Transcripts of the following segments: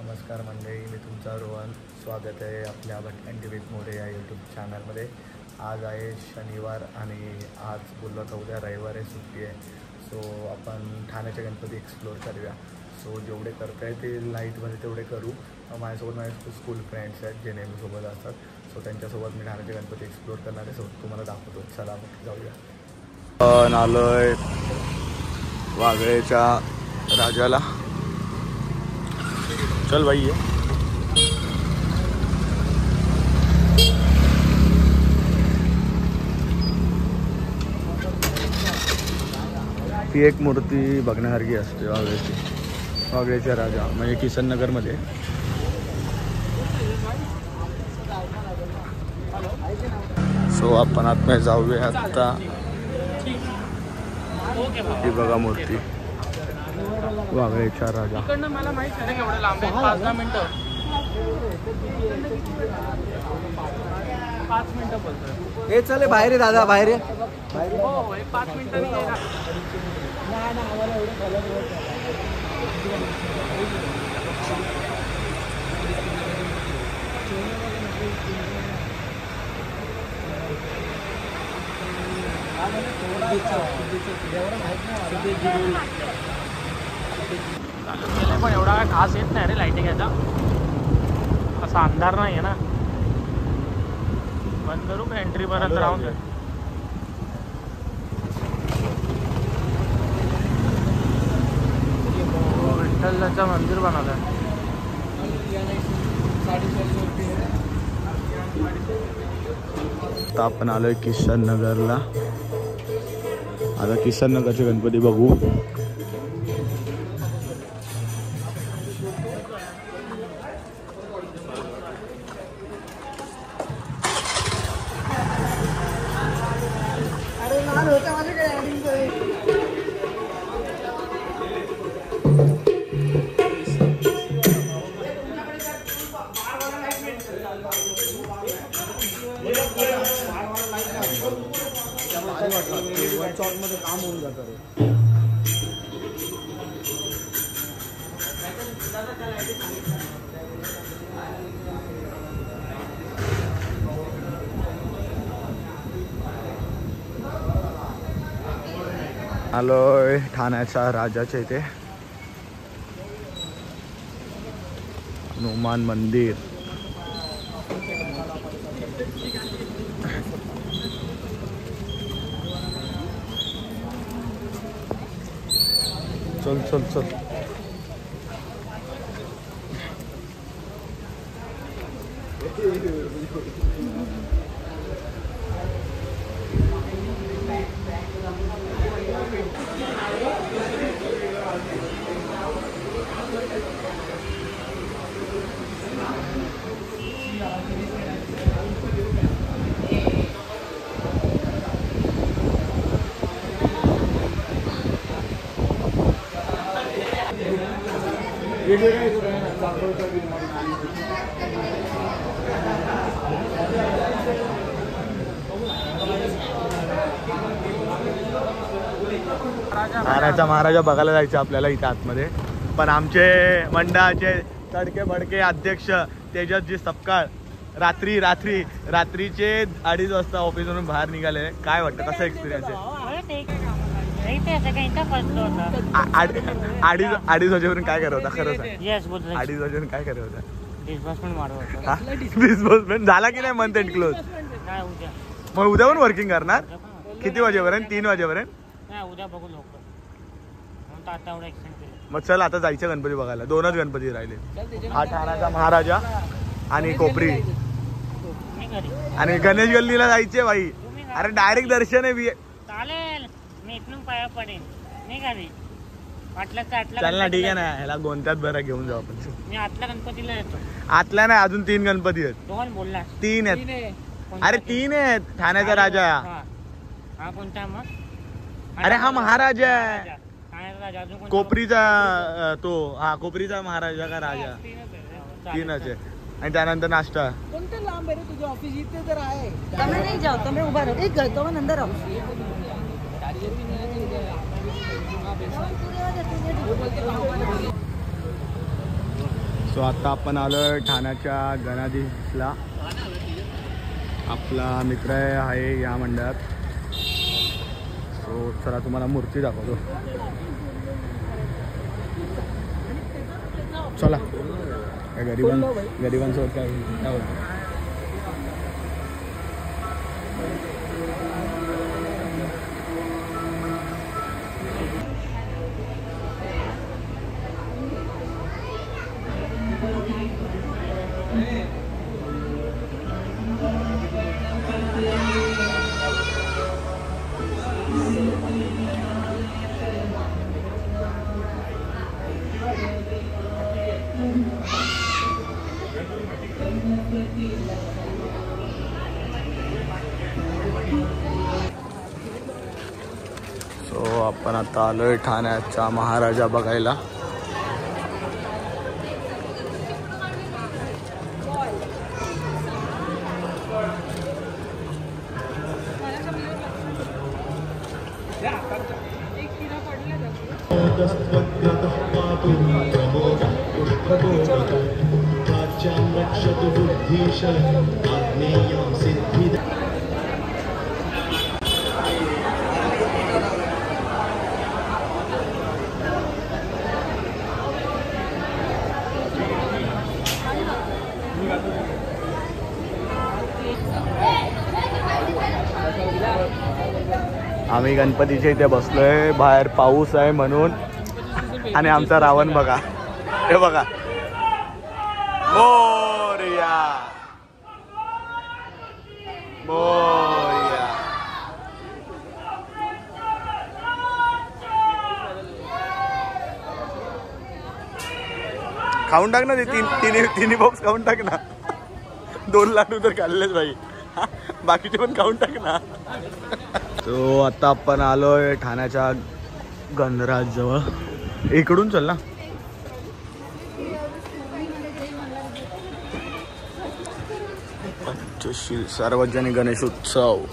नमस्कार मंडळी, मी तुमचा रोहन. स्वागत आहे आपल्या भटकंती विथ मोरे या यूट्यूब चॅनलमध्ये. आज आहे शनिवार आणि आज बोललो तर उद्या रविवार आहे, सुट्टी आहे. सो आपण ठाण्याचे गणपती एक्सप्लोअर करूया. सो जेवढे करता येतील लाईटमध्ये तेवढे करू. माझ्यासोबत माझे स्कूल फ्रेंड्स आहेत जे नेहमीसोबत असतात. सो त्यांच्यासोबत मी ठाण्याचे गणपती एक्सप्लोअर करणार आहे. सो तुम्हाला दाखवतो. चला मग जाऊया. आलो आहे वागळेच्या राजाला. चल भाई ये. ती एक मूर्ती बघण्यासारखी असते वागळेचा राजा, म्हणजे किसन नगरमध्ये. सो आपण आतमध्ये जाऊया आता. ही बघा मूर्ती, वागळेचा राजा. मला माहित नाही केवढं लांब आहे. 5-10 मिनिटं. 5 मिनिटं बोलतोय. हे चले बाहेर दादा, बाहेर हो, 5 मिनिटांनी येणार. पण एवढा काय खास येत नाही रे लाईटिंग याचा. असा अंधार नाही आहे ना. बंद करू का एंट्री पर्यंत राहून जाईल. विठ्ठलाचं मंदिर बनवलं आहे. आता आपण आलोय किसन नगरला. आता किसन नगरचे गणपती बघू. मध्ये काम होऊन जातं रे. आलोय ठाण्याच्या राजाच्या इथे. हनुमान मंदिर. चल चल चल. महाराजा बघायला जायचं आपल्याला इथे आतमध्ये. पण आमचे मंडळाचे तडके भडके अध्यक्ष तेजसजी सपकाळ रात्रीचे 2:30 वाजता ऑफिसवरून बाहेर निघाले. काय वाटतं, कसं एक्सपिरियन्स आहे? 2:30 वाजेपर्यंत काय करत होता? खरं सांग. 2:30 वाजेपर्यंत काय करत होता? डिस्बर्समेंट झाला की नाही? Month end close. मग उद्या पण वर्किंग करणार? किती वाजेपर्यंत? 3 वाजेपर्यंत. उद्या बघू लवकर. मग चल आता जायचं गणपती बघायला. 2च गणपती राहिले. हा ठाण्याचा महाराजा आणि कोपरी आणि गणेश गल्लीला जायचे भाई. अरे डायरेक्ट दर्शन आहे. चालेल, मी इथून पाया पडेन. नाही का रे? वाटलं चल ना, ठीक आहे ना. ह्याला गोंत्यात बरं घेऊन जाऊ आपण. मी आतल्या गणपतीला येतो. आतल्या नाही, अजून 3 गणपती आहेत. 2 बोलला. 3 आहेत. अरे 3 आहेत. ठाण्याचा राजा. हा कोणता मग? अरे हा महाराजा आहे. ठाण्याचा कोपरीचा तो. हा कोपरीचा महाराजा का राजा. 3च आहे. आणि त्यानंतर नाश्ता. कोणतं लांब आहे रे तुझं ऑफिस? इथे तर आहे. તમે નહીં જાઓ, તમે ઊભા રહો. એક તો મને અંદર આવો. सो आता आपण आलोय ठाण्याच्या गणाधीशला. आपला मित्र आहे या मंडळात. सो चला तुम्हाला मूर्ती दाखवतो. चला गरिबांसोबत काय होतं. सो आपण आता आलोय ठाण्याचा महाराजा बघायला. आम्ही गणपतीच्या इथे बसलोय. बाहेर पाऊस आहे म्हणून. आणि आमचा रावण बघा. हे बघा. मोरया मोरया. खाऊन टाक ना ते तिन्ही बॉक्स खाऊन टाक ना. 2 लाडू तर खाल्लेच भाई. बाकीचे पण खाऊन टाक ना. तो आता आपण आलोय ठाण्याच्या गणराज जवळ. इकडून चल ना. पंचशील सार्वजनिक गणेशोत्सव.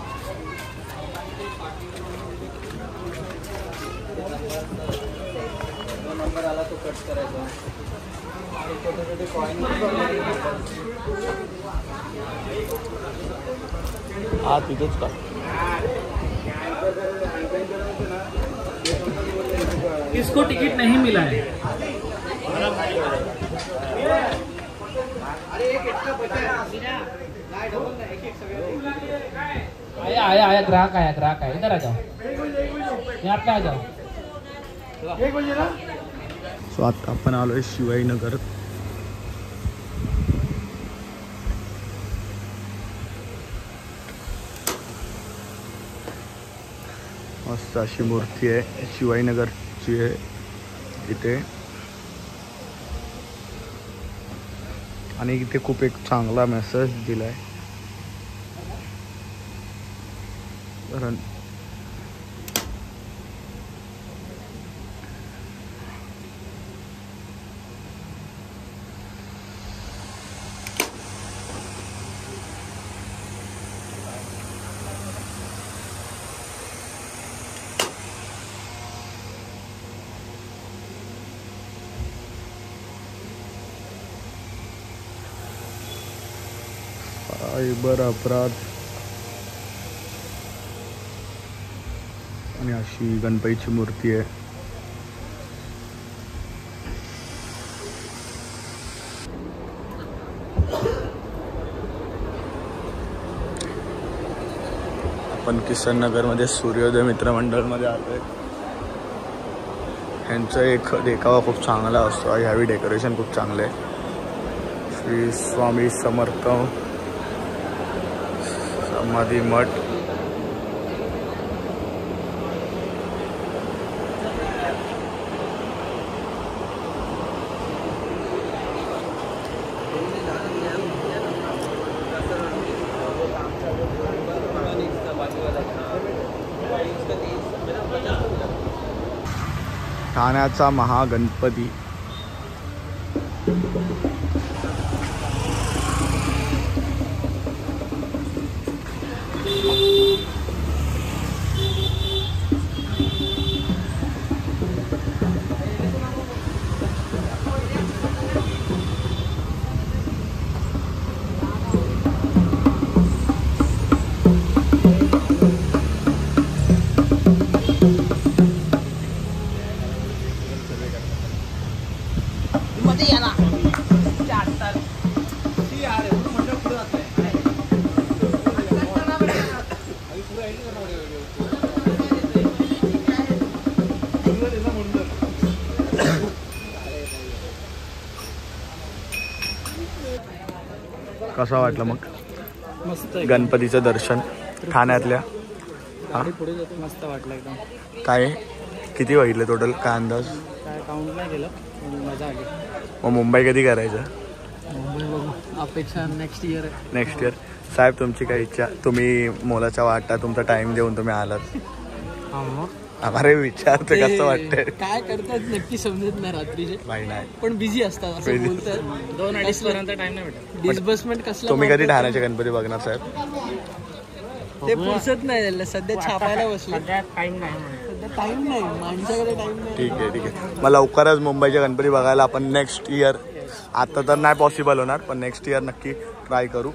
हा तिथेच का. इसको टिकट नहीं मिला है. आया ग्राहक आया इधर आ जाओ. यहाँ पे आ जाओ. सो आता आपण आलोय शिवाजीनगर. मस्त अशी मूर्ती आहे शिवाजीनगरची आहे इथे. आणि इथे खूप एक चांगला मेसेज दिलाय. कारण सायबर अपराध आणि अशी गणपतीची मूर्ती आहे. आपण किसन नगरमध्ये सूर्योदय मित्र मंडळमध्ये आलोय. ह्यांचा एक देखावा खूप चांगला असतो. ह्यावेळी डेकोरेशन खूप चांगलं आहे. श्री स्वामी समर्थ समाधी मठ. ठाण्याचा महागणपती. मध्ये या ना. कसा वाटलं मग मस्त गणपतीचं दर्शन ठाण्यातल्या? गाडी पुढे जाते, मस्त वाटलं एकदम. काय किती वाजले टोटल, काय अंदाज? काय काउंट नाही केलं पण मजा आली. मग मुंबई कधी करायचं? मुंबई बघू, अपेक्षा नेक्स्ट इयर आहे. Next year. साहेब तुमची काय इच्छा? तुम्ही मोलाच्या वाटा तुमचा टाइम देऊन तुम्ही आलात. हा मग आम्हाला विचारते कसं वाटतंय? काय करतात नक्की समजत नाही रात्रीचे, माही नाही. पण बिझी असतात असं Busy. बोलतात. 2-2:30 पर्यंत टाइम नाही भेटत. डिस्बर्समेंट कसलं तुम्ही कधी मारतात ठाण्याचे गणपती बघणार साहेब? ते पुरसत नाही त्याला, सध्या छापायला बसले. सध्या टाइम नाही, सध्या टाइम नाही, माणसाकडे टाइम नाही. ठीक आहे ठीक आहे. मग लवकरच मुंबईचे गणपती बघायला आपण नेक्स्ट इयर, आता तर नाही पॉसिबल होणार पण नेक्स्ट इयर नक्की ट्राय करू.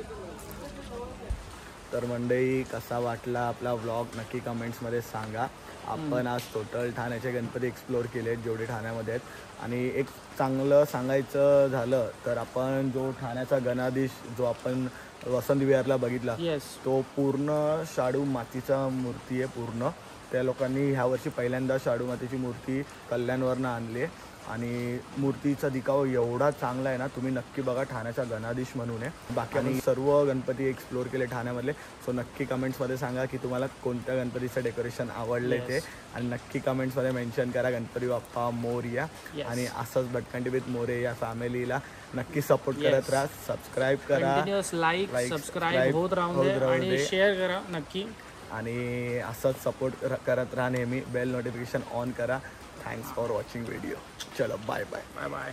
तर मंडळी कसा वाटला आपला व्लॉग नक्की कमेंट्समध्ये सांगा. आपण आज टोटल ठाण्याचे गणपती एक्सप्लोअर केले आहेत जेवढे ठाण्यामध्ये आहेत. आणि एक चांगलं सांगायचं झालं तर आपण जो ठाण्याचा गणाधीश जो आपण वसंत विहारला बघितला, तो पूर्ण शाडू मातीचा मूर्ती आहे पूर्ण. त्या लोकांनी ह्यावर्षी पहिल्यांदा शाडू मातीची मूर्ती कल्याणवरनं आणली आहे आणि मूर्तीचा दिखावा एवढा चांगला आहे ना, तुम्ही नक्की बघा. ठाण्याचा गणाधीश म्हणून आहे. बाकी आम्ही सर्व गणपती एक्सप्लोअर केले ठाण्यामधले. सो नक्की कमेंट्समध्ये सांगा की तुम्हाला कोणत्या गणपतीचं डेकोरेशन आवडलं ते, आणि नक्की कमेंट्समध्ये मेन्शन करा गणपती बाप्पा मोरया. आणि असंच भटकंती विथ मोरे या फॅमिलीला नक्की सपोर्ट करत राहा. सबस्क्राईब करा, लाईक सबस्क्राईब होत राहू दे आणि शेअर करा नक्की. आणि असंच सपोर्ट करत राहा नेहमी. बेल नोटिफिकेशन ऑन करा. Thanks for watching video. चलो बाय बाय. Bye bye.